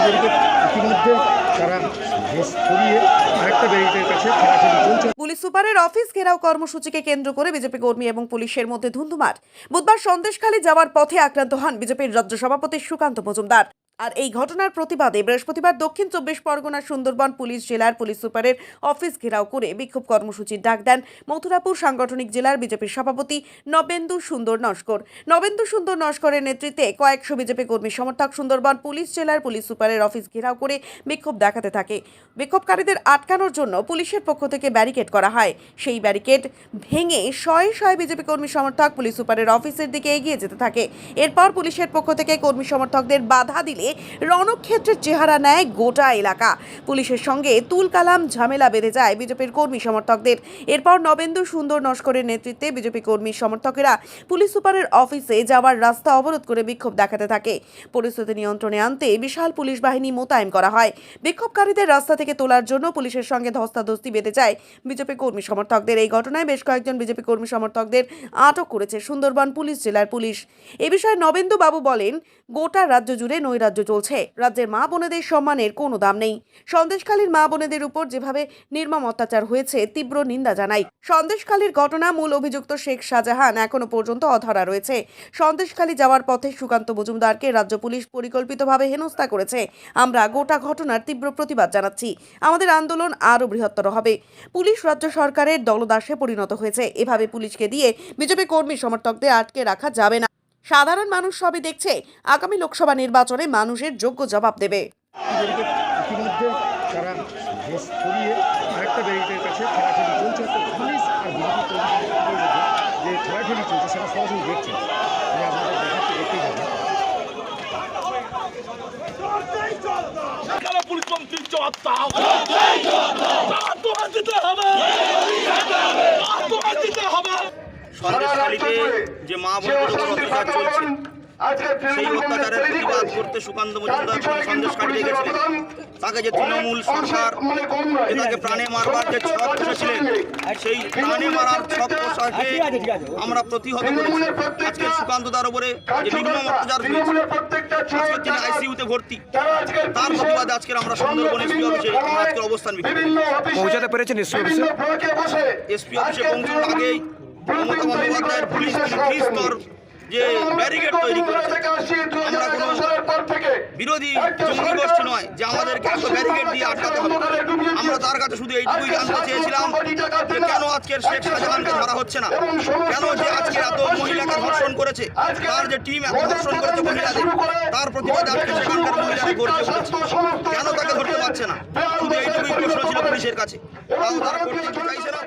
ইতিমধ্যে তারা ঘেস সরিয়ে আরেকটা ব্যারিকেডের কাছে ঠেলাঠেলি চলছে। পুলিশ সুপারের অফিস ঘেরাও কর্মসূচিকে কেন্দ্র করে বিজেপি কর্মী এবং পুলিশের মধ্যে ধুন্ধুমার। বুধবার সন্দেশখালী যাওয়ার পথে আক্রান্ত হন বিজেপির রাজ্য সভাপতি সুকান্ত মজুমদার। আর এই ঘটনার প্রতিবাদে বৃহস্পতিবার দক্ষিণ 24 পরগনা সুন্দরবন পুলিশ জেলার পুলিশ সুপারের অফিস ঘেরাও করে বিক্ষোভ কর্মসূচির ডাক দেন মথুরাপুর সাংগঠনিক জেলার বিজেপির সভাপতি নবেন্দু সুন্দর নস্কর। নবেন্দু সুন্দর নস্করের নেতৃত্বে কয়েকশো বিজেপি কর্মী সমর্থক সুন্দরবন পুলিশ জেলার পুলিশ সুপারের অফিস ঘেরাও করে বিক্ষোভ দেখাতে থাকে। বিক্ষোভকারীদের আটকানোর জন্য পুলিশের পক্ষ থেকে ব্যারিকেড করা হয়। সেই ব্যারিকেড ভেঙে শয়ে শয়ে বিজেপি কর্মী সমর্থক পুলিশ সুপারের অফিসের দিকে এগিয়ে যেতে থাকে। এরপর পুলিশের পক্ষ থেকে কর্মী সমর্থকদের বাধা দিলে রণক্ষেত্রের চেহারা নেয় গোটা এলাকা। পুলিশের সঙ্গে তুলকালাম ঝামেলা বেঁধে যায় বিজেপির কর্মী সমর্থকদের। এরপর নবেন্দু সুন্দর নস্করের নেতৃত্বে বিজেপি কর্মী সমর্থকেরা পুলিশ সুপারের অফিসে যাওয়ার রাস্তা অবরোধ করে বিক্ষোভ দেখাতে থাকে। পরিস্থিতি নিয়ন্ত্রণে আনতে বিশাল পুলিশ বাহিনী মোতায়েন করা হয়। বিক্ষোভকারীদের রাস্তা থেকে তোলার জন্য পুলিশের সঙ্গে ধস্তাধস্তি বেঁধে যায় বিজেপি কর্মী সমর্থকদের। এই ঘটনায় বেশ কয়েকজন বিজেপি কর্মী সমর্থকদের আটক করেছে সুন্দরবন পুলিশ জেলার পুলিশ। এ বিষয়ে নবেন্দু বাবু বলেন, গোটা রাজ্য জুড়ে নৈরাজ্য চলছে। রাজ্যের মা বোনেদের সম্মানের কোনো দাম নেই। সন্দেশখালীর মা বোনেদের উপর যেভাবে নির্মম অত্যাচার হয়েছে তীব্র নিন্দা জানাই। সন্দেশখালীর ঘটনা মূল অভিযুক্ত শেখ শাহজাহান এখনো পর্যন্ত অধরা রয়েছে। সন্দেশখালী যাওয়ার পথে সুকান্ত মজুমদারকে রাজ্য পুলিশ পরিকল্পিতভাবে হেনস্থা করেছে। আমরা গোটা ঘটনার তীব্র প্রতিবাদ জানাচ্ছি। আমাদের আন্দোলন আরও বৃহত্তর হবে। পুলিশ রাজ্য সরকারের দলদাসে পরিণত হয়েছে। এভাবে পুলিশকে দিয়ে বিজেপি কর্মী সমর্থকদের আটকে রাখা যাবে না। সাধারণ মানুষ সবই দেখছে। আগামী লোকসভা নির্বাচনে মানুষের যোগ্য জবাব দেবে। ইতিমধ্যে তারা ঘেস সরিয়ে আরেকটা ব্যারিকেডের কাছে ঠেলাঠেলি চলছে। পুলিশ আর বিজেপি কর্মীদের মধ্যে যে ঠেলাঠেলি চলছে সেটা সরাসরি দেখছেন। আমি আপনাদের দেখাচ্ছি, দেখতেই পাবেন। সন্দেশখালীতে যে মা বোনদের উপর অত্যাচার চলছে সেই অত্যাচারের প্রতিবাদ করতে সুকান্ত মজুমদার সন্দেশখালীতে গেছিলেন। তাকে যে তৃণমূল সরকার তাকে প্রাণে মারবার যে ছক কষেছিলেন সেই প্রাণে মারার ছক কষাকে আমরা প্রতিহত করেছি। আজকে সুকান্তদার উপরে যে নির্মম অত্যাচার হয়েছে, আজকে তিনি আইসিইউতে ভর্তি, তার প্রতিবাদে আজকে আমরা সুন্দরবন এসপি অফিসে আমরা আজকে অবস্থান পৌঁছাতে পেরেছেন এসপি অফিসে পৌঁছানোর আগেই মমতা বন্দ্যোপাধ্যায়ের পুলিশ স্তর যে ব্যারিকেড তৈরি করেছে, আমরা কোনো বিরোধী জঙ্গি গোষ্ঠী নয় যে আমাদেরকে এত ব্যারিকেড দিয়ে আটকাতে হবে। আমরা তার কাছে শুধু এইটুকুই জানতে চেয়েছিলাম যে কেন আজকের শেখ শাহজাহানকে ধরা হচ্ছে না, কেন যে আজকে এত মহিলাকে ধর্ষণ করেছে, তার যে টিম এত ধর্ষণ করেছে মহিলাদের, তার প্রতিবাদে আজকে সেখানকার মহিলারা গর্জে উঠেছে, কেন তাকে ধরতে পারছে না। শুধু এইটুকুই প্রশ্ন ছিল পুলিশের কাছে, তাও তারা করতে চাইছে না।